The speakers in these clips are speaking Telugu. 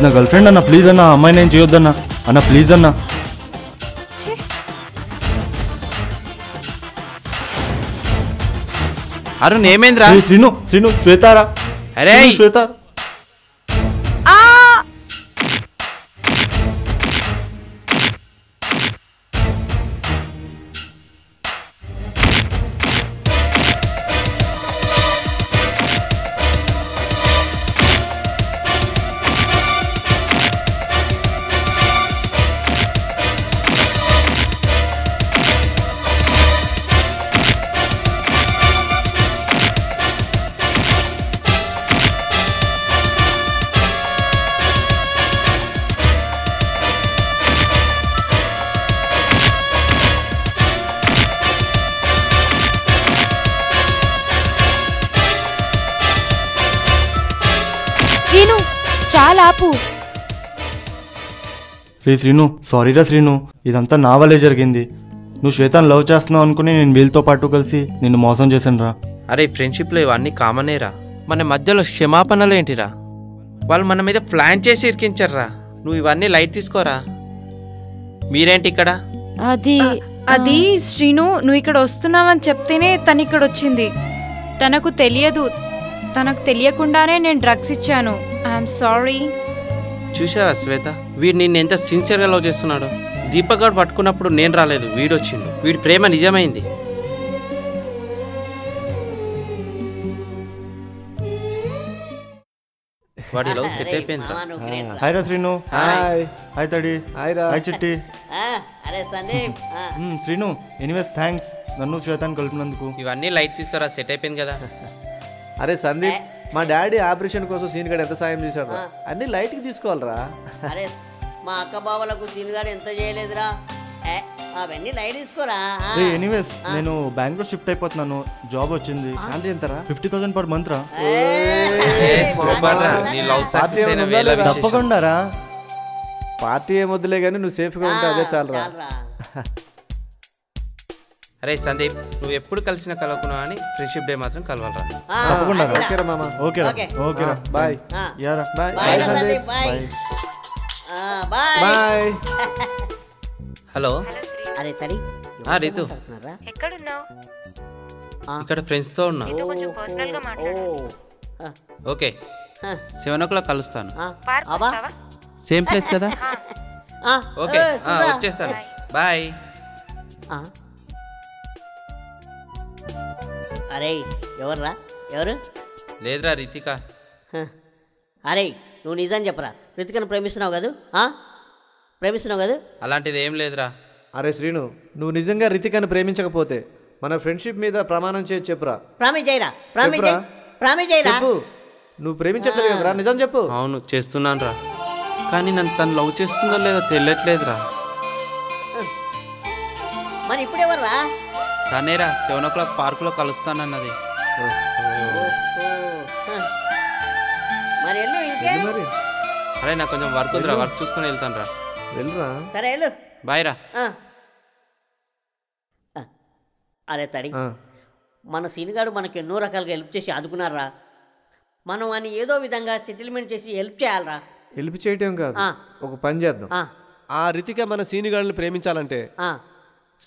నా గర్ల్ ఫ్రెండ్ అన్న, ప్లీజ్ అన్న, అమ్మాయి నేను చేయొద్దన్నా అన్న, ప్లీజ్ అన్న. అరుణ్ ఏమైందిరా? శ్రీను శ్రీను శ్వేతారా? అరే శ్వేత శ్రీను చాలా ఆపు. శ్రీను సారీరా శ్రీను, ఇదంతా నా వల్లే జరిగింది. నువ్వు శ్వేతాన్ని లవ్ చేస్తున్నావు అనుకుని నేను వీళ్ళతో పాటు కలిసి నిన్ను మోసం చేశాను రా. అరే ఫ్రెండ్షిప్లో ఇవన్నీ కామనేరా, మన మధ్యలో క్షమాపణలు ఏంటిరా? వాళ్ళు మన మీద ప్లాన్ చేసి ఇరికించారా. నువ్వు ఇవన్నీ లైట్ తీసుకోరా. మీరేంటి ఇక్కడ? అది శ్రీను, నువ్వు ఇక్కడ వస్తున్నావని చెప్తేనే తను ఇక్కడ వచ్చింది. తనకు తెలియదు, తనకు తెలియకుండానే నేను డ్రగ్స్ ఇచ్చాను. I'm sorry. చూసావా శ్వేత, వీడు నిన్ను ఎంత సిన్సియర్గా లవ్ చేస్తున్నాడు. దీపక్ గారు పట్టుకున్నప్పుడు నేను రాలేదు, వీడొచ్చిండు. వీడి ప్రేమ నిజమైంది. వాడి లవ్ సెట్ అయిపోయింది. హాయ్ రా శ్రీను. హాయ్ హాయ్ తడి. హాయ్ రా. హాయ్ చిట్టి. శ్రీను ఎనీవేస్ థ్యాంక్స్ నన్ను శ్వేతాన్ని కలిపినందుకు. ఇవన్నీ లైట్ తీసుకురా, సెట్ అయిపోయింది కదా. అరే సందీప్, మా డాడీ ఆపరేషన్ కోసం సీన్ గడ్ ఎంత సాయం చేశాడు. అన్ని లైట్ కి తీసుకోవాలరా. అరే మా అక్క బావలకు సీన్ గడ్ ఎంత చేయలేదురా. అవన్నీ లైట్ తీసుకోరా. ఎనీవేస్ నేను బెంగళూరు షిఫ్ట్ అయిపోతున్నాను, జాబ్ వచ్చింది. శాలరీ ఎంతరా? 50,000 పర్ మంత్ రా. తప్పకుండా రా. పార్టీ ఏమొద్దులే కానీ నువ్వు సేఫ్ గా ఉంటే అదే చాలరా. అరే సందీప్, నువ్వు ఎప్పుడు కలిసిన కలవకున్నావు అని ఫ్రెండ్షిప్ డే మాత్రం కలవాలరా. తప్పకుండా. ఓకేరా మామ. ఓకేరా. ఓకేరా. బాయ్. యారా. Bye. Bye Sandeep. Bye. Bye. Hello. అరే తడి. రీతు ఎక్కడున్నావు? ఇక్కడ ఫ్రెండ్స్ తో ఉన్నా. కొంచెం పర్సనల్ గా మాట్లాడు. ఓకే 7 o'clock కలుస్తాను. సేమ్ ప్లేస్ కదా. ఓకే వచ్చేస్తాను. బాయ్. అరే ఎవర్రా? ఎవరు? లేదురా రితిక. అరే నువ్వు నిజం చెప్పరా, రితికను ప్రేమిస్తున్నావు కదా? ప్రేమిస్తున్నావు కదా? అలాంటిది ఏం లేదురా. అరే శ్రీను, నువ్వు నిజంగా రితికను ప్రేమించకపోతే మన ఫ్రెండ్షిప్ మీద ప్రమాణం చేసి చెప్పురా. ప్రామిస్ చేయరా. ప్రామిస్ చేయరా. చెప్పు, నువ్వు ప్రేమించట్లేదు కదరా, నిజం చెప్పు. అవును చేస్తున్నాను రా, కానీ నన్ను తను లవ్ చేస్తుందో లేదో తెలియట్లేదురా. మరి ఇప్పుడు ఎవర్రా? తనేరా 7 o'clock పార్కులో కలుస్తానన్నది. మరి వెళ్ళు. ఇంకే అరే నాకు కొంచెం వర్క్ ఉందిరా, వర్క్ చూసుకొని వెళ్తాను రా. వెళ్ళురా. సరే వెళ్ళు. బాయ్ రా. అరే తడి, మన సీనిగాడు మనకి ఎన్నో రకాలుగా హెల్ప్ చేసి ఆదుకున్నారా. మనం అని ఏదో విధంగా సెటిల్మెంట్ చేసి హెల్ప్ చేయాలరా. హెల్ప్ చేయటం కాదు, ఒక పని చేద్దాం. ఆ రితిక మన సీనిగాడిని ప్రేమించాలంటే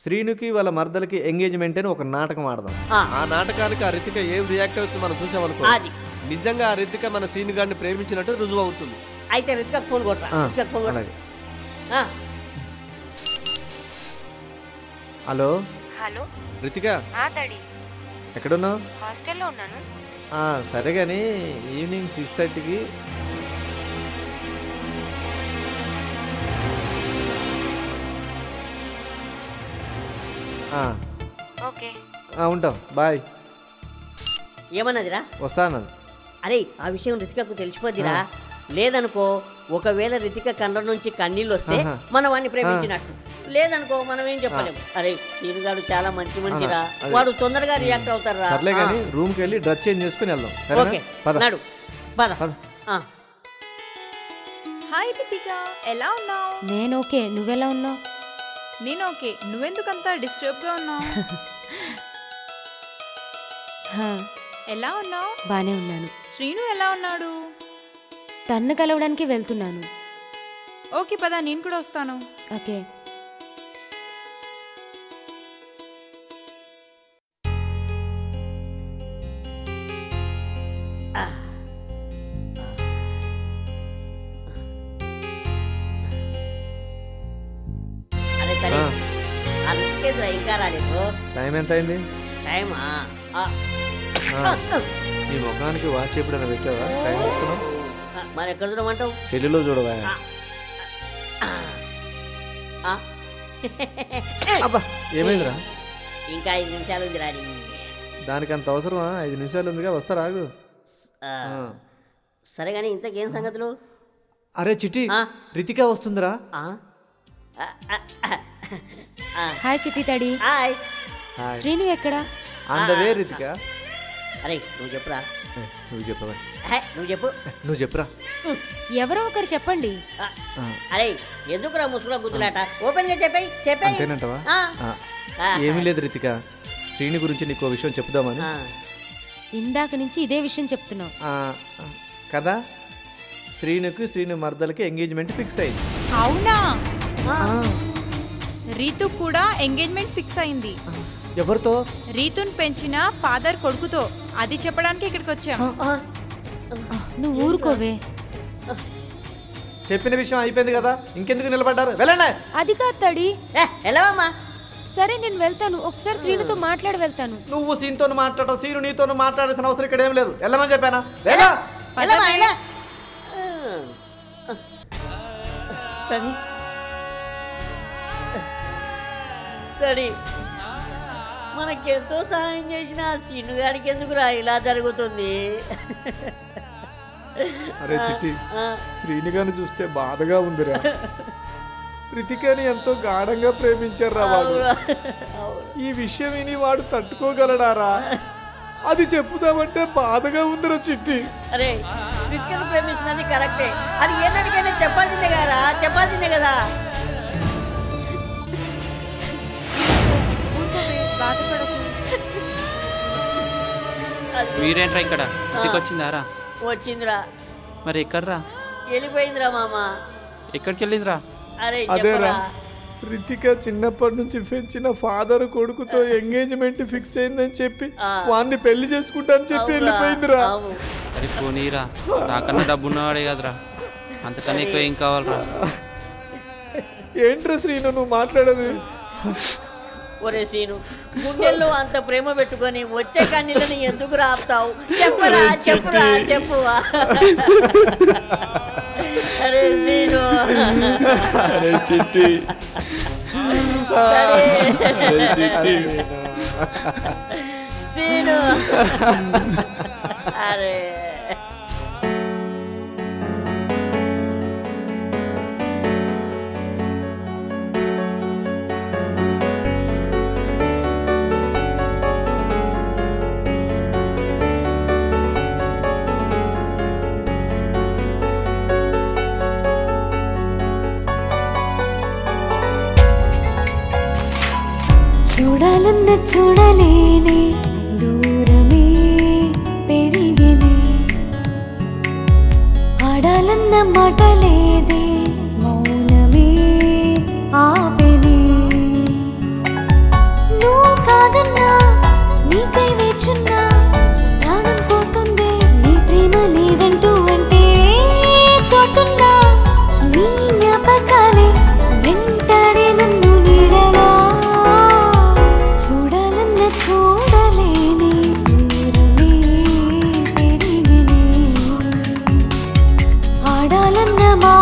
శ్రీనుకి వాళ్ళ మర్దలకి ఎంగేజ్మెంట్ అని ఒక నాటకం ఆడదాం. ఆ నాటకానికి ఆ రితిక ఏం రియాక్ట్ అవుతుంది మనం చూసామనుకో, నిజంగా ఆ రితిక మన సీనిగాడిని ప్రేమించినట్టు రుజువు అవుతుంది. అయితే రితిక ఫోన్ కొట్టరా. హలో హలో రితిక, తడి ఎక్కడున్నావు? హాస్టల్లో ఉన్నాను. సరే కానీ ఈవినింగ్ 6:30కి ఓకే ఉంటాం. బాయ్. ఏమన్నదిరా? వస్తానది. అరే ఆ విషయం రితికకు తెలిసిపోద్దిరా. లేదనుకో, ఒకవేళ రితిక కళ్ళ నుంచి కన్నీళ్ళు వస్తే మనం వాడిని ప్రేమించినట్టు. లేదనుకో మనం ఏం చెప్పలేము. అరే సీనుగాడు చాలా మంచి మనిషిరా, వాడు తొందరగా రియాక్ట్ అవుతారా. సర్లే కానీ రూమ్కి వెళ్ళి డ్రెస్ చేంజ్ చేసుకుని వెళ్దాం. ఓకే నాడు పద. హాయ్ రితిక, ఎలా ఉన్నావు? నేను ఓకే, నువ్వెలా ఉన్నావు? నేను ఓకే. నువ్వెందుకంతా డిస్టర్బ్గా ఉన్నావు? ఎలా ఉన్నావు? బానే ఉన్నాను. శ్రీను ఎలా ఉన్నాడు? తన్ను కలవడానికి వెళ్తున్నాను. ఓకే పద, నేను కూడా వస్తాను. ఓకే. అరే సరే, అందుకేదిరా ఇంకా రాలేదు. టైం ఎంత అయింది? టైమా? నీ ముఖానికి వాచ్ ఎప్పుడైనా పెట్టావా? టైం చూస్తున్నావు? మరి ఎక్కడ చూడమంటావు? సెల్లులో చూడవా? అబ్బా ఏమైందిరా? ఇంకా 5 నిమిషాలు ఉంది రాని. దానికి అంత అవసరమా? 5 నిమిషాలు ఉందిగా, వస్తా రాగు. సరే కానీ ఇంతకేం సంగతులు? అరే చిట్టి, రితిక వస్తుందిరా. హాయ్ చిట్టి తడి. హాయ్. శ్రీను ఎక్కడా? అందవే రితిక. అరే నువ్వు చెప్పురా. నువ్వు చెప్పవా? నువ్వు చెప్పు. నువ్వు చెప్పురా. ఎవరో ఒకరు చెప్పండి. అరే ఎందుకురా ముసుగులో గుద్దులాట? ఓపెన్ గా చెప్పేయి. అంతేనంటవా? ఏమీ లేదు రితిక, శ్రీని గురించి నీకు విషయం చెప్దామని. ఇందాక నుంచి ఇదే విషయం చెప్తున్నావు కదా. శ్రీను మర్దలకి ఎంగేజ్మెంట్ ఫిక్స్ అయింది. అవునా? రీతు కూడా ఎంగేజ్మెంట్ ఫిక్స్ అయింది. ఎవరితో? రీతుని పెంచిన ఫాదర్ కొడుకుతో. అది చెప్పడానికి ఇక్కడికి వచ్చాం. నువ్వు ఊరుకోవే. చెప్పిన విషయం అయిపోయింది కదా, ఇంకెందుకు నిలబడ్డారు? వెళ్ళండి. అది కాదు తడి. వెళ్ళవమ్మా. సరే నేను వెళ్తాను, ఒకసారి శ్రీనుతో మాట్లాడి వెళ్తాను. నువ్వు సీన్తో మాట్లాడటం, సీను నీతో మాట్లాడాల్సిన అవసరం ఇక్కడ ఏం లేదు. వెళ్ళమని చెప్పానా? సరే, మనకెంతో సహాయం చేసిన సీను గారికి ఎందుకురా ఇలా జరుగుతుంది? అరే చిట్టి, శ్రీనిగాని చూస్తే బాధగా ఉందిరా. రితికని ఎంతో గాఢంగా ప్రేమించారా వాడు. ఈ విషయం విని వాడు తట్టుకోగలడారా? అది చెప్పుదామంటే బాధగా ఉందిరా చిట్టి. అరే రితికను ప్రేమించినది కరెక్టే, అది ఏనాడికైనా చెప్పాల్సిందే కదా. మీరేంట్రా ఇక్కడ? వచ్చిందారా? వచ్చిందిరా. మరి ఎక్కడ్రా? వెళ్ళిపోయిందిరా మామ. ఎక్కడికి వెళ్ళిందిరా? అదేరా, రితిక చిన్నప్పటి నుంచి పెంచిన ఫాదర్ కొడుకుతో ఎంగేజ్మెంట్ ఫిక్స్ అయిందని చెప్పి వాడిని పెళ్లి చేసుకుంటానని చెప్పి వెళ్ళిపోయిందిరా. అరే పోనీరా, నాకన్నా డబ్బు ఉన్నవాడే కదరా, అంతకన్నా ఎక్కువ ఏం కావాలరా? ఏంట్రా శ్రీను నువ్వు మాట్లాడేది? ఒరే శ్రీను, గుండెల్లో అంత ప్రేమ పెట్టుకొని వచ్చే కన్నీళ్ళని ఎందుకు రాపుతావు? చెప్పురా. అరే శ్రీను, అరే చిట్టి, శ్రీను, అరే చూడాలన్న చూడలేనే, దూరమే పెరిగేనే, ఆడాలన్న మాటలేదే, మౌనమే ఆపెనే. నువ్వు కాదన్నా నీకై వేచున్నా, ప్రాణం పోతుంది నీ ప్రేమ లేదంటూ అంటే చోటున్నా. నీ జ్ఞాపకాలే వెంటాడే నన్ను నీడలా, చూడాలన్న చూడలేని, దూరమే పెరిగినే, ఆడాలన్న మా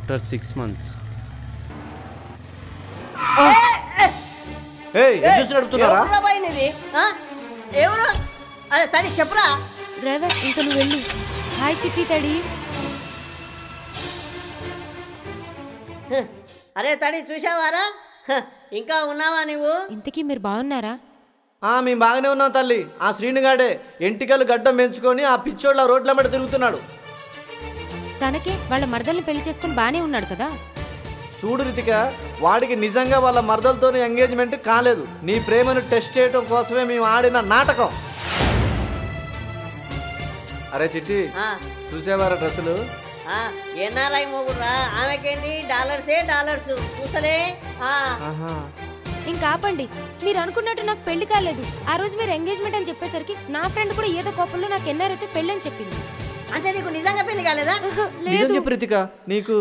ఆఫ్టర్ 6 months. నడుపుతున్నారా? ఎవరురా బాయ్ నీది? ఆ? ఎవరు? అరే తడి చెప్పురా. డ్రైవర్ ఇంక నువ్వు వెళ్ళు. హాయ్ చిట్టి తడి. అరే తడి చూసావారా? ఇంకా ఉన్నావా నువ్వు? ఇంతకీ మీరు బాగున్నారా? మేము బాగానే ఉన్నాం తల్లి. ఆ శ్రీనుగాడే ఎంటికలు గడ్డం పెంచుకొని ఆ పిచ్చోళ్ళ రోడ్ల మీద తిరుగుతున్నాడు. తనకే వాళ్ళ మరదల్ని పెళ్లి చేసుకుని బానే ఉన్నాడు కదా. చూడు రితిక, వాడికి నిజంగా వాళ్ళ మరదలతోనే ఎంగేజ్మెంట్ కాలేదు. నీ ప్రేమను టెస్ట్ చేయడం కోసమే మేము ఆడిన నాటకం. అరే చిట్టి, చూసేవారా డ్రెస్సులు? ఎన్ఆర్ఐ మొగుడురా, ఆమెకేంటి డాలర్స్ చూసలే. ఇంకా ఆపండి. మీరు అనుకున్నట్టు నాకు పెళ్లి కాలేదు. ఆ రోజు మీరు ఎంగేజ్మెంట్ అని చెప్పేసరికి నా ఫ్రెండ్ కూడా ఏదో కోపంలో నాకు ఎన్ఆర్ అయితే పెళ్లి అని చెప్పింది. అంటే నీకు నిజంగా పెళ్లి కాలేదా? నిజం చెప్పు రితిక, నీకు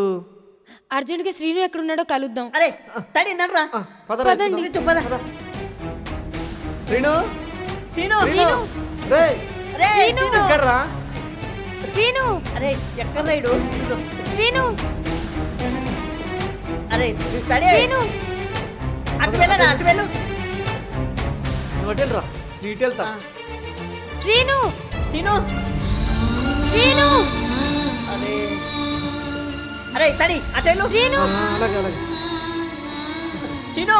అర్జెంట్ గా శ్రీను ఎక్కడున్నాడో కలుద్దాం. అరే తడి నర్రా. పదండి. శ్రీను, శ్రీను, ఎక్కడ్రా? శ్రీను, అరే ఎక్కడ రైడు? శ్రీను, అరే తడి, శ్రీను, అటు వెళ్ళరా, అటు వెళ్ళు. రా, డీటెయిల్స్. శ్రీను, శ్రీను, శ్రీను. అరే అరే తడి అటు వెళ్ళు. శ్రీను, శ్రీను,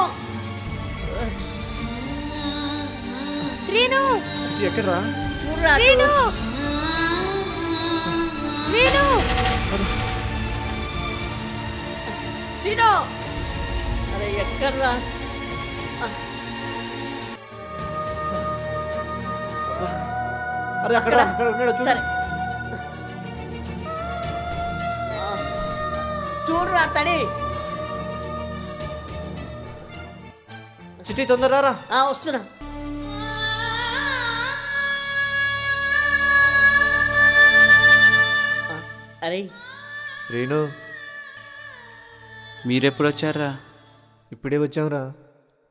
శ్రీను, ఎక్కడ్రా? చూడరా. శ్రీను, శ్రీను, శ్రీను, అరే ఎక్కడ్రా? అరే అక్కడ ఉన్నాడు చూడు. సరే చూడరా తడి. చిట్టి తొందరరా. వస్తున్నా. అరే శ్రీను, మీరెప్పుడు వచ్చారా? ఇప్పుడే వచ్చావురా.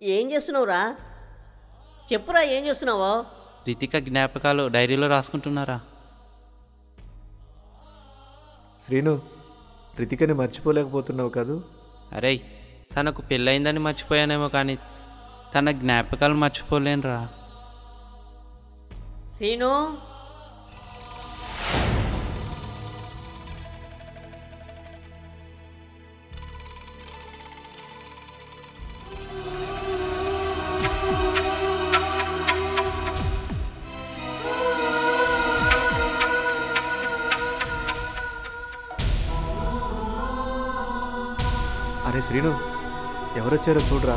ఏం చేస్తున్నావురా? చెప్పురా, ఏం చేస్తున్నావో? రితిక జ్ఞాపకాలు డైరీలో రాసుకుంటున్నారా? శ్రీను, రితికని మర్చిపోలేకపోతున్నావు కదూ? అరే, తనకు పెళ్ళయిందని మర్చిపోయానేమో కానీ తన జ్ఞాపకాలు మర్చిపోలేనురా. శ్రీను, అరే శ్రీను, ఎవరొచ్చారో చూడరా.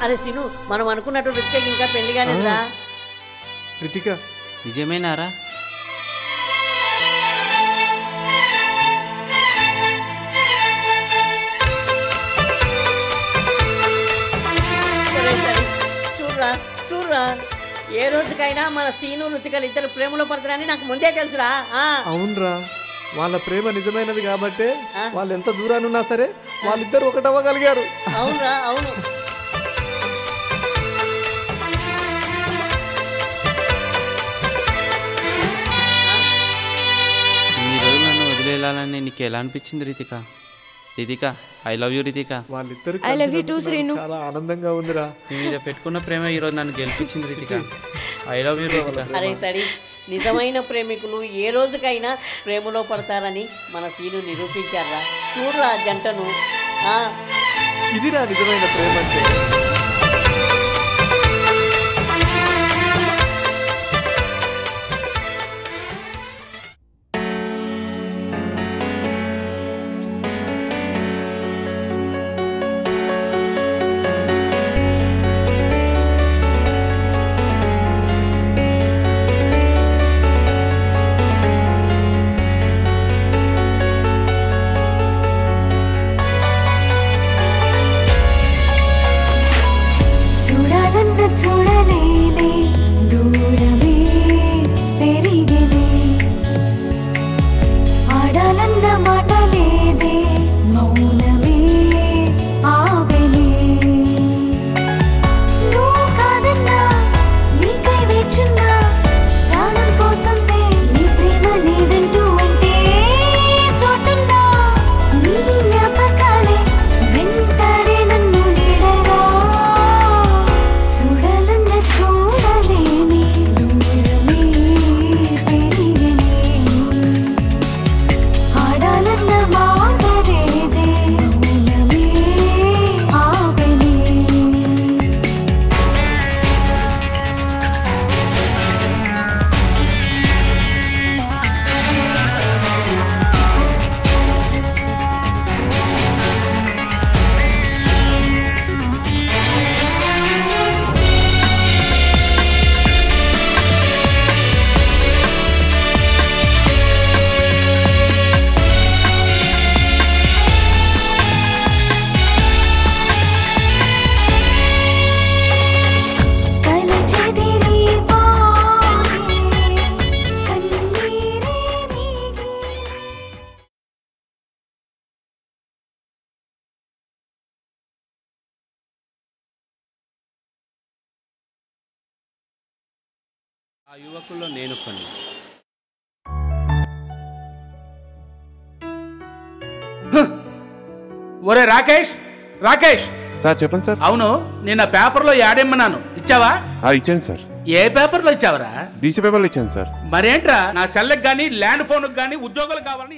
అరే శ్రీను, మనం అనుకున్నట్టు రితిక ఇంకా పెళ్లి కాలేదురా. రితిక నిజమేనారా? చూడరా, ఏ రోజుకైనా మన శ్రీను రితికలు ఇద్దరు ప్రేమలో పడతారని నాకు ముందే తెలుసురా. అవునరా, వాళ్ళ ప్రేమ నిజమైనది కాబట్టి వాళ్ళు ఎంత దూరానున్నా సరే వాళ్ళిద్దరు ఒకటవ్వగలిగారు. అవునరా, అవును. ఈ రోజు నన్ను వదిలేయాలని నీకు ఎలా అనిపించింది Ritika? Ritika, I love you Ritika. వాళ్ళిద్దరు I love you too Srinu. చాలా ఆనందంగా ఉందిరా. నీ మీద పెట్టుకున్న ప్రేమ ఈ రోజు నన్ను గెలిపించింది Ritika. I love you Ritika. అరే తడి, నిజమైన ప్రేమికులు ఏ రోజుకైనా ప్రేమలో పడతారని మన శ్రీను నిరూపించారా. చూడరా జంటను. ఇదిరా నిజమైన ప్రేమ అంటే. చూడలేనే దూరమే పెరిగేనే ఆడాలన్న మాట లేదే మౌనమే ఆవెనే నువ్వు కాదన్నా నీకై వేచున్నా ప్రాణం పోతుందే నీ ప్రేమ లేదంటూ అంటే ఆ యువకుల్లో నేను కొన్ని. ఒరే రాకేష్, రాకేష్ సార్ చెప్పండి సార్. అవును, నిన్న పేపర్లో యాడ్ ఇమ్మన్నాను, ఇచ్చావా? ఇచ్చాను సార్. ఏ పేపర్లో ఇచ్చావరా? డీసీ పేపర్లో ఇచ్చాను సార్. మరేంట్రా నా సెల్కి గానీ ల్యాండ్ ఫోన్కి గానీ ఉద్యోగాలు కావాలని